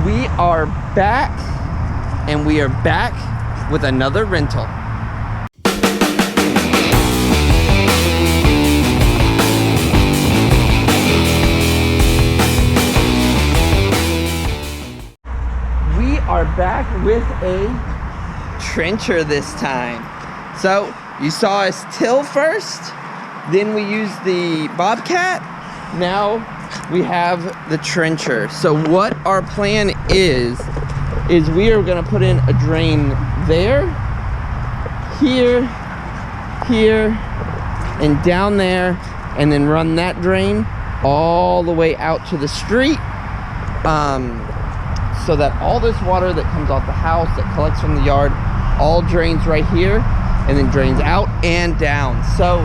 We are back, and we are back with another rental. We are back with a trencher this time. So you saw us till first, then we used the Bobcat. Now we have the trencher. So what our plan is we are gonna put in a drain there, here, and down there, and then run that drain all the way out to the street, so that all this water that comes off the house, that collects from the yard, all drains right here, and then drains out and down. So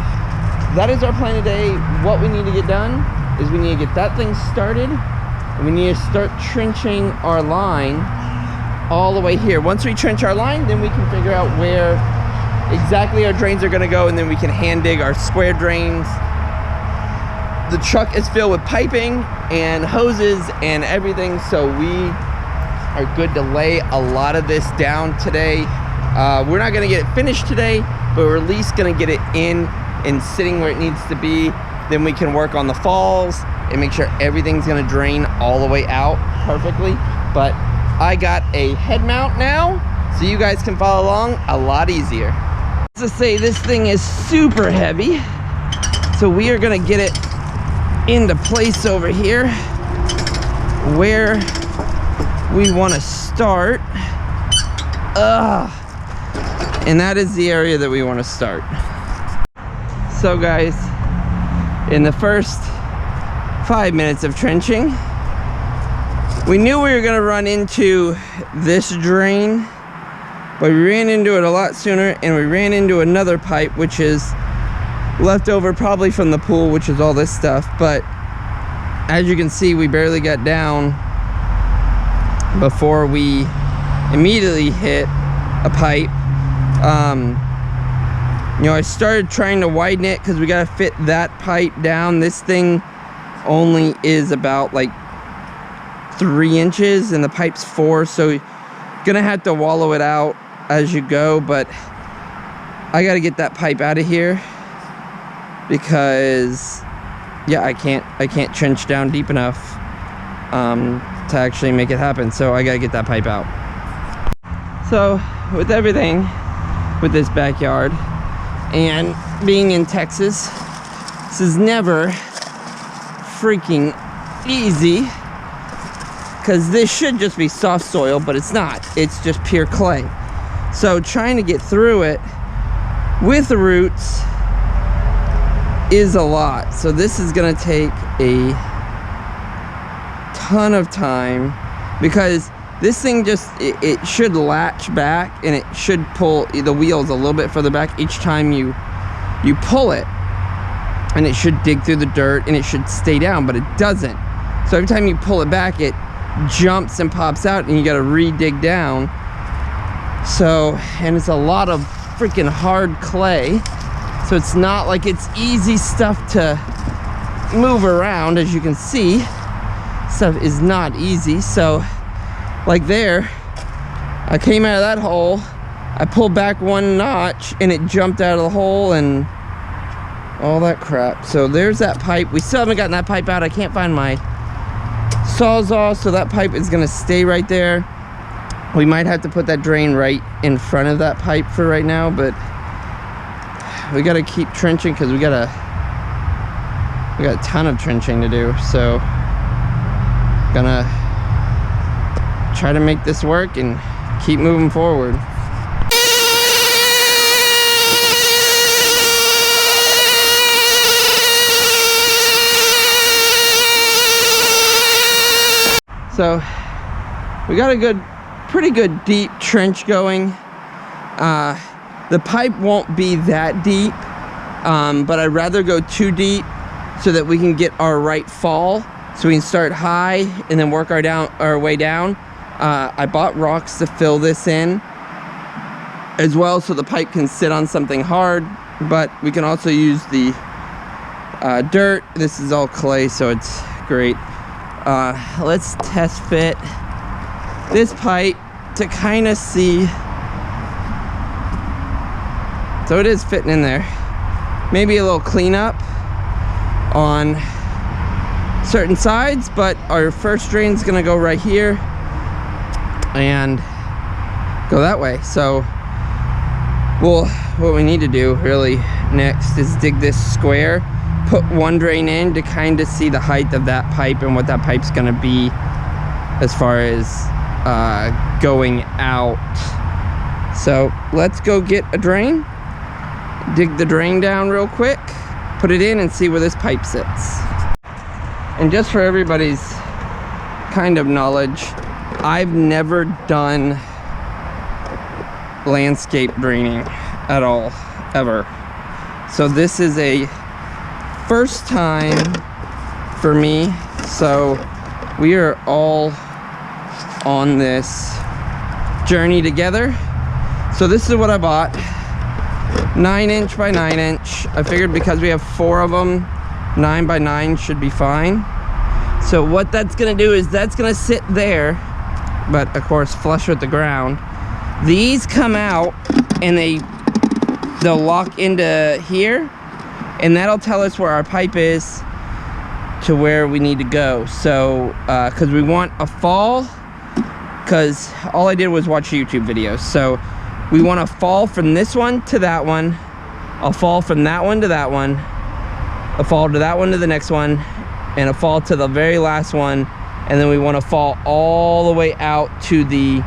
that is our plan today. What we need to get done is we need to get that thing started, and we need to start trenching our line all the way here. Once we trench our line, then we can figure out where exactly our drains are gonna go, and then we can hand dig our square drains. The truck is filled with piping and hoses and everything, so we are good to lay a lot of this down today. We're not gonna get it finished today, but we're at least gonna get it in and sitting where it needs to be. Then we can work on the falls and make sure everything's gonna drain all the way out perfectly. But I got a head mount now, so you guys can follow along a lot easier. To say, this thing is super heavy, so we are gonna get it into place over here where we want to start. And that is the area that we want to start. So guys, in the first 5 minutes of trenching, we knew we were going to run into this drain, but we ran into it a lot sooner, and we ran into another pipe which is left over probably from the pool, which is all this stuff. But as you can see, we barely got down before we immediately hit a pipe. You know, I started trying to widen it because we got to fit that pipe down. This thing only is about like 3 inches and the pipe's 4, so you're gonna have to wallow it out as you go. But I got to get that pipe out of here because yeah, I can't trench down deep enough to actually make it happen. So I gotta get that pipe out. So with everything with this backyard and being in Texas, this is never freaking easy, because this should just be soft soil, but it's not. It's just pure clay. So trying to get through it with the roots is a lot. So this is gonna take a ton of time, because this thing just, it should latch back, and it should pull the wheels a little bit further back each time you pull it, and it should dig through the dirt and it should stay down, but it doesn't. So every time you pull it back, it jumps and pops out, and you got to re-dig down. So, and it's a lot of freaking hard clay, so it's not like it's easy stuff to move around. As you can see, stuff is not easy. So like there, I came out of that hole, I pulled back 1 notch, and it jumped out of the hole and all that crap. So there's that pipe. We still haven't gotten that pipe out. I can't find my Sawzall, so that pipe is gonna stay right there. We might have to put that drain right in front of that pipe for right now, but we gotta keep trenching because we got a ton of trenching to do. So gonna try to make this work and keep moving forward. So we got a pretty good deep trench going. The pipe won't be that deep, but I'd rather go too deep so that we can get our right fall, so we can start high and then work our way down. I bought rocks to fill this in as well, so the pipe can sit on something hard, but we can also use the dirt. This is all clay, so it's great. Let's test fit this pipe to kind of see. So it is fitting in there. Maybe a little cleanup on certain sides, but our first drain's gonna go right here and go that way. So what we need to do really next is dig this square, put one drain in to kind of see the height of that pipe and what that pipe's gonna be as far as going out. So let's go get a drain, dig the drain down real quick, put it in and see where this pipe sits. And just for everybody's kind of knowledge, I've never done landscape draining at all, ever. So this is a first time for me. So we are all on this journey together. So this is what I bought. 9" by 9". I figured because we have 4 of them, 9 by 9 should be fine. So what that's gonna do is that's gonna sit there, but of course flush with the ground. These come out and they'll lock into here, and that'll tell us where our pipe is to where we need to go. So because we want a fall, because all I did was watch YouTube videos. So we want to fall from this one to that one, a fall from that one to that one, a fall to that one to the next one, and a fall to the very last one, and then we want to fall all the way out to the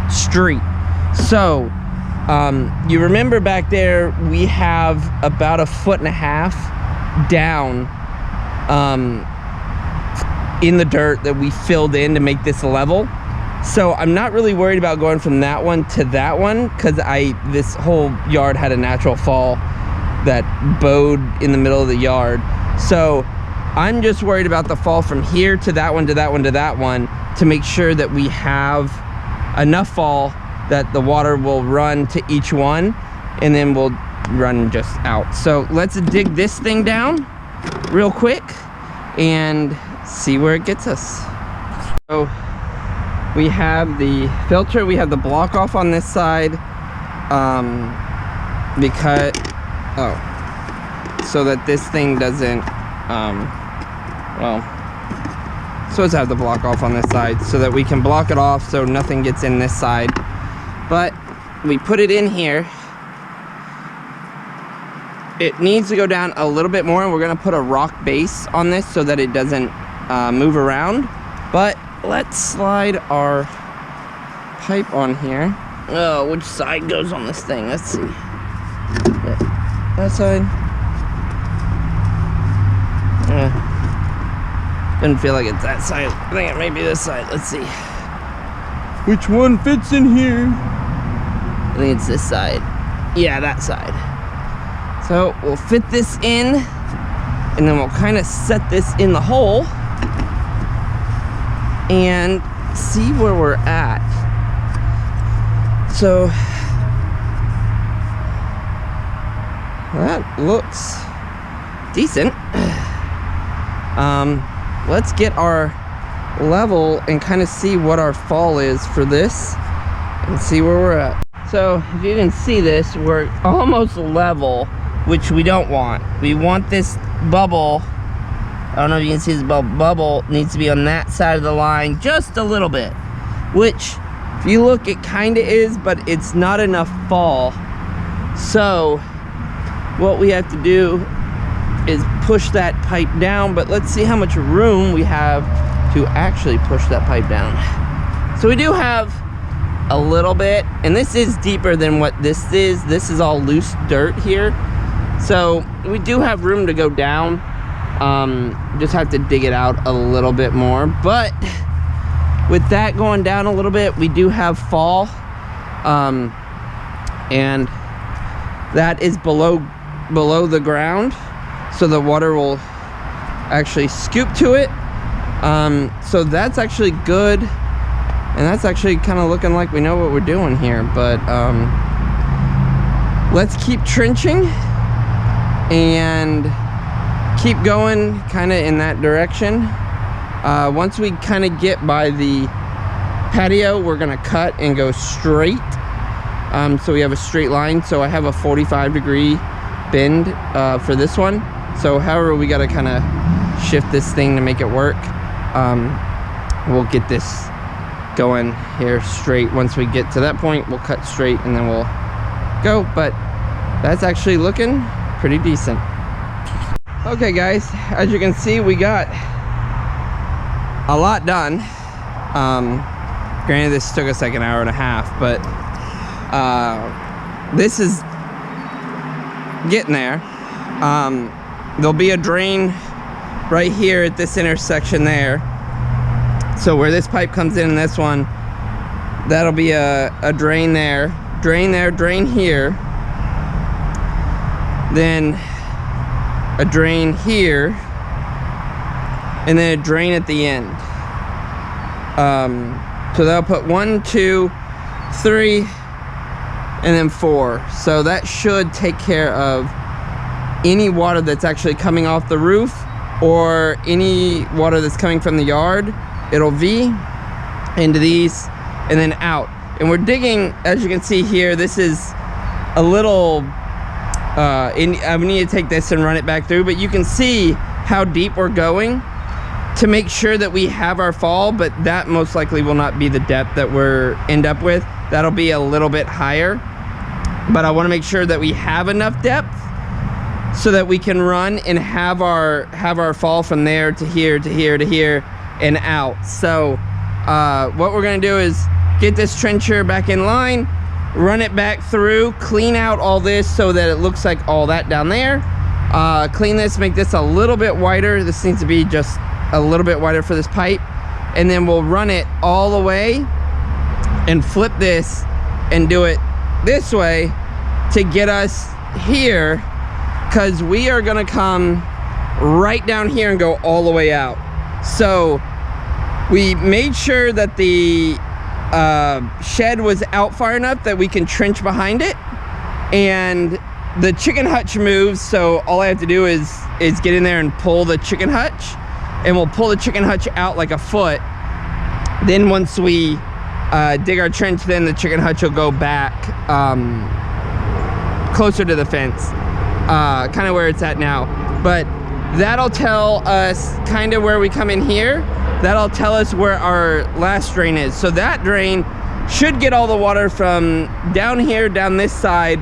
street. So you remember back there we have about 1.5 feet down in the dirt that we filled in to make this level. So I'm not really worried about going from that one to that one, because this whole yard had a natural fall that bowed in the middle of the yard. So I'm just worried about the fall from here to that one to that one to that one, to make sure that we have enough fall that the water will run to each one, and then we'll run just out. So let's dig this thing down real quick and see where it gets us. So we have the filter, we have the block off on this side, because so that this thing doesn't well, so let's have the block off on this side so that we can block it off so nothing gets in this side. But we put it in here. It needs to go down a little bit more, and we're gonna put a rock base on this so that it doesn't move around. But let's slide our pipe on here. Oh, which side goes on this thing? Let's see. That side. Didn't feel like it's that side. I think it may be this side. Let's see. Which one fits in here? I think it's this side. Yeah, that side. So we'll fit this in, and then we'll kind of set this in the hole and see where we're at. So that looks decent. Let's get our level and kind of see what our fall is for this and see where we're at. So if you didn't see this, we're almost level, which we don't want. We want this bubble, I don't know if you can see this bubble needs to be on that side of the line just a little bit, which if you look, it kind of is, but it's not enough fall. So what we have to do is push that pipe down, but let's see how much room we have to actually push that pipe down. So we do have a little bit, and this is deeper than what this is. This is all loose dirt here. So we do have room to go down. Just have to dig it out a little bit more. But with that going down a little bit, we do have fall. And that is below the ground. So the water will actually scoop to it. So that's actually good, and that's actually kind of looking like we know what we're doing here. But let's keep trenching and keep going kind of in that direction. Once we kind of get by the patio, we're gonna cut and go straight. So we have a straight line. So I have a 45-degree bend for this one. So however, we gotta kind of shift this thing to make it work. We'll get this going here straight. Once we get to that point, we'll cut straight and then we'll go. But that's actually looking pretty decent. Okay guys, as you can see, we got a lot done. Granted, this took us like an hour and a half, but this is getting there. There'll be a drain right here at this intersection there. So where this pipe comes in this one, that'll be a drain there, drain here, then a drain here, and then a drain at the end. So that'll put 1, 2, 3, and then 4. So that should take care of any water that's actually coming off the roof or any water that's coming from the yard. It'll V into these and then out. And we're digging, as you can see here, this is a little, I need to take this and run it back through, but you can see how deep we're going to make sure that we have our fall, but that most likely will not be the depth that we're end up with. That'll be a little bit higher, but I want to make sure that we have enough depth so that we can run and have our fall from there to here to here to here and out. So what we're gonna do is get this trencher back in line, run it back through, clean out all this so that it looks like all that down there. Clean this, make this a little bit wider. This needs to be just a little bit wider for this pipe, and then we'll run it all the way and flip this and do it this way to get us here, because we are gonna come right down here and go all the way out. So we made sure that the shed was out far enough that we can trench behind it, and the chicken hutch moves, so all I have to do is get in there and pull the chicken hutch, and we'll pull the chicken hutch out like a foot. Then once we dig our trench, then the chicken hutch will go back closer to the fence, kind of where it's at now. But that'll tell us kind of where we come in here. That'll tell us where our last drain is. So that drain should get all the water from down here, down this side.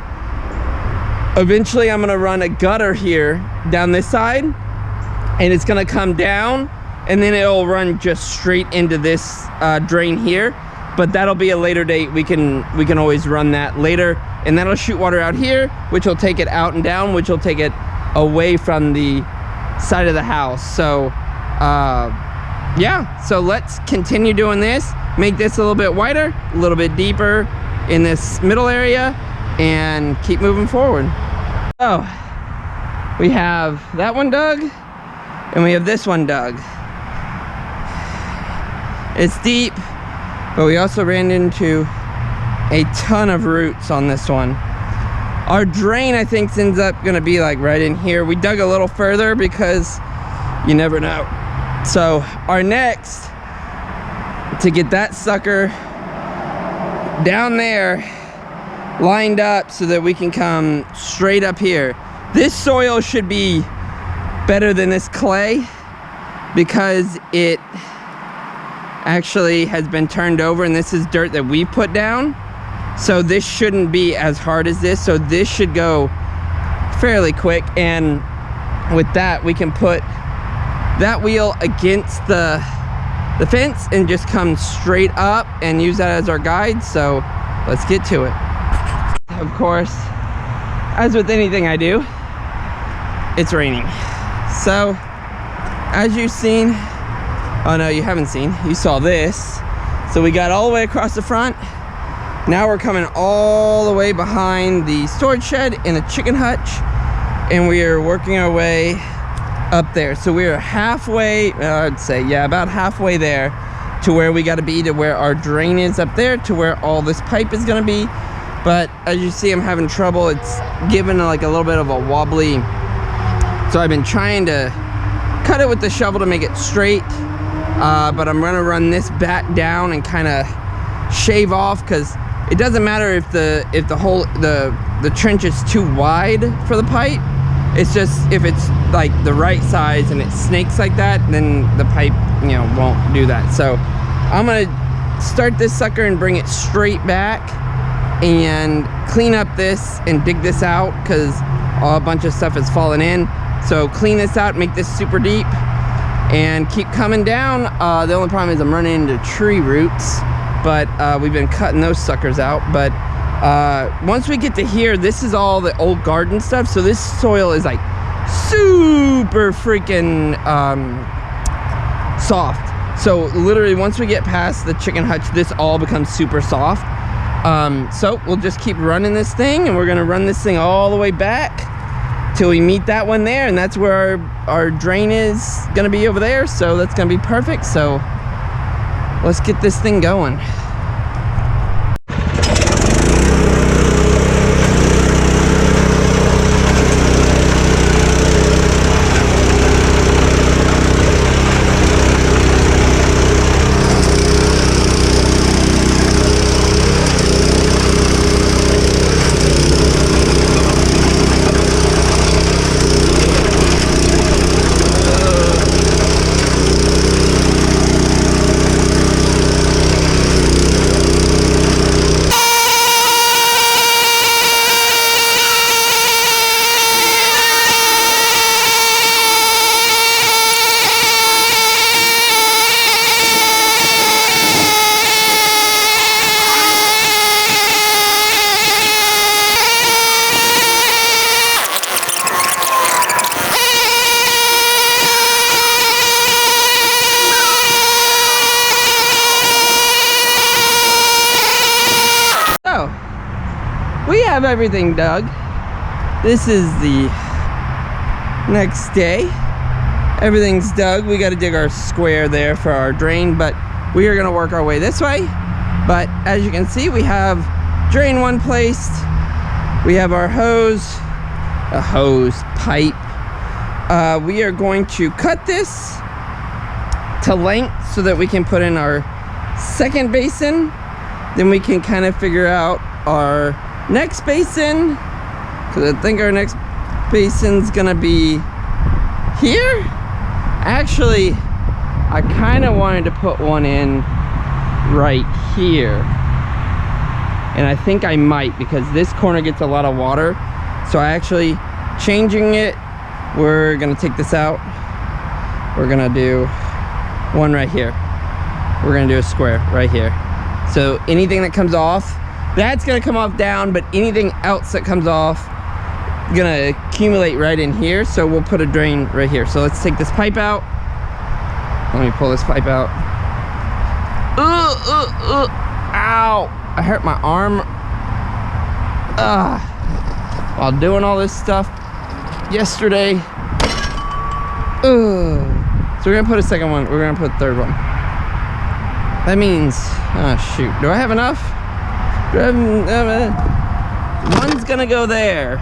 Eventually I'm gonna run a gutter here down this side, and it's gonna come down, and then it'll run just straight into this drain here. But that'll be a later date. We can always run that later, and that'll shoot water out here, which will take it out and down, which will take it away from the side of the house. So yeah, so let's continue doing this, make this a little bit wider, a little bit deeper in this middle area, and keep moving forward. So we have that one dug, and we have this one dug. It's deep, but we also ran into a ton of roots on this one. Our drain, I think, ends up gonna be like right in here. We dug a little further because you never know. So our next, to get that sucker down there lined up so that we can come straight up here. This soil should be better than this clay because it actually has been turned over, and this is dirt that we put down. So this shouldn't be as hard as this. So this should go fairly quick, and with that we can put that wheel against the fence and just come straight up and use that as our guide. So let's get to it. Of course, as with anything I do, it's raining. So as you've seen, oh no, you haven't seen, you saw this. So we got all the way across the front. Now we're coming all the way behind the storage shed and the chicken hutch, and we are working our way up there. So we are halfway, I'd say, yeah, about halfway there to where we got to be, to where our drain is up there, to where all this pipe is going to be. But as you see, I'm having trouble. It's given like a little bit of a wobbly. So I've been trying to cut it with the shovel to make it straight, but I'm gonna run this back down and kind of shave off, because it doesn't matter if the trench is too wide for the pipe. It's just if it's like the right size and it snakes like that, then the pipe, you know, won't do that. So I'm gonna start this sucker and bring it straight back and clean up this and dig this out, because a bunch of stuff is falling in. So clean this out, make this super deep, and keep coming down. The only problem is I'm running into tree roots, but we've been cutting those suckers out. But once we get to here, this is all the old garden stuff. So this soil is like super freaking soft. So literally once we get past the chicken hutch, this all becomes super soft. So we'll just keep running this thing, and we're gonna run this thing all the way back till we meet that one there, and that's where our drain is gonna be, over there. So that's gonna be perfect. So let's get this thing going. We have everything dug. This is the next day. Everything's dug. We got to dig our square there for our drain, but we are going to work our way this way. But as you can see, we have drain one placed. We have our hose pipe. We are going to cut this to length so that we can put in our second basin. Then we can kind of figure out our next basin, because I think our next basin's gonna be here. Actually, I kind of wanted to put one in right here, and I think I might, because this corner gets a lot of water. So I actually changing it. We're gonna take this out. We're gonna do one right here. We're gonna do a square right here. So anything that comes off, that's gonna come off down, but anything else that comes off gonna accumulate right in here. So we'll put a drain right here. So let's take this pipe out. Let me pull this pipe out. Ow! I hurt my arm. While doing all this stuff yesterday. So we're gonna put a second one. We're gonna put a third one. That means, oh shoot, do I have enough? One's gonna go there.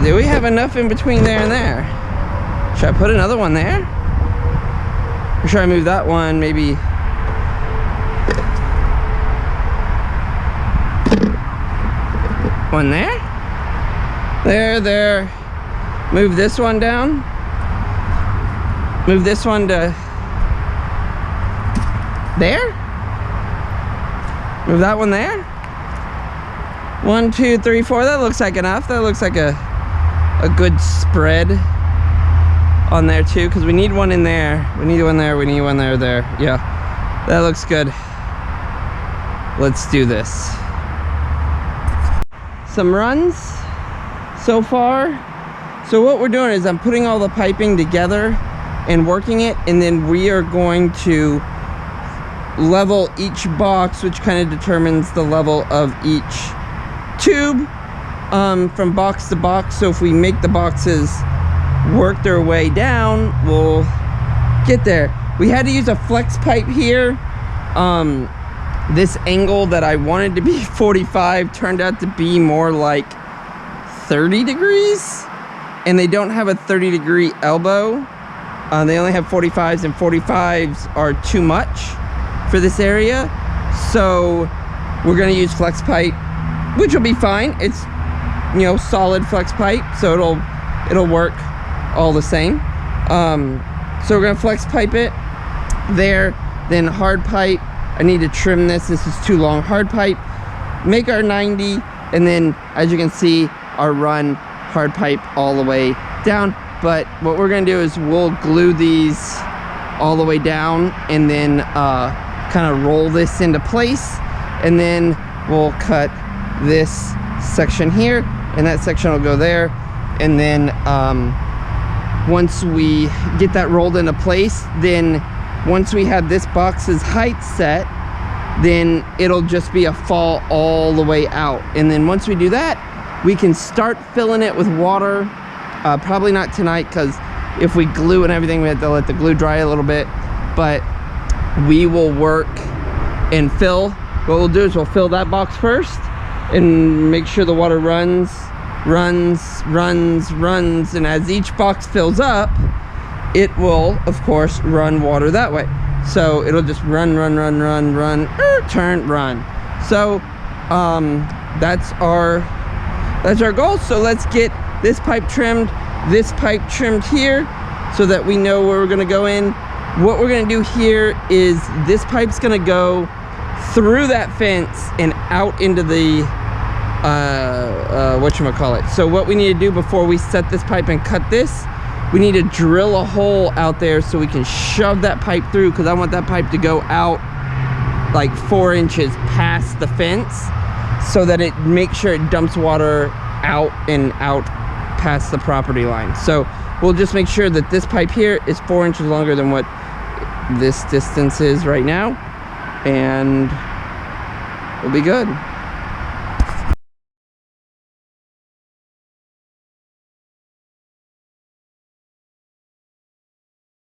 Do we have enough in between there and there? Should I put another one there? Or should I move that one maybe? One there? There. Move this one down. Move this one to there. Move that one there. 1, 2, 3, 4. That looks like enough. That looks like a good spread on there too, because we need one in there. We need one there. We need one there. Yeah, that looks good. Let's do this. Some runs so far. So what we're doing is I'm putting all the piping together and working it, and then we are going to level each box, which kind of determines the level of each tube from box to box. So if we make the boxes work their way down, we'll get there. We had to use a flex pipe here. This angle that I wanted to be 45 turned out to be more like 30 degrees, and they don't have a 30-degree elbow. They only have 45s, and 45s are too much for this area. So we're gonna use flex pipe, which will be fine. It's, you know, solid flex pipe, so it'll work all the same. So we're gonna flex pipe it there, then hard pipe. I need to trim this. This is too long. Hard pipe, make our 90, and then as you can see, our run hard pipe all the way down. But what we're gonna do is we'll glue these all the way down, and then kind of roll this into place, and then we'll cut this section here, and that section will go there. And then once we get that rolled into place, then once we have this box's height set, then it'll just be a fall all the way out. And then once we do that, we can start filling it with water. Probably not tonight, because if we glue and everything, we have to let the glue dry a little bit. But we will work and fill. What we'll do is we'll fill that box first and make sure the water runs, and as each box fills up, it will of course run water that way. So it'll just run, turn, run. So that's our goal. So let's get this pipe trimmed, this pipe trimmed here, so that we know where we're gonna go in. What we're gonna do here is this pipe's gonna go through that fence and out into the whatchamacallit. So what we need to do before we set this pipe and cut this, we need to drill a hole out there so we can shove that pipe through, because I want that pipe to go out like 4 inches past the fence, so that it makes sure it dumps water out and out past the property line. So we'll just make sure that this pipe here is 4 inches longer than what this distance is right now, and we'll be good.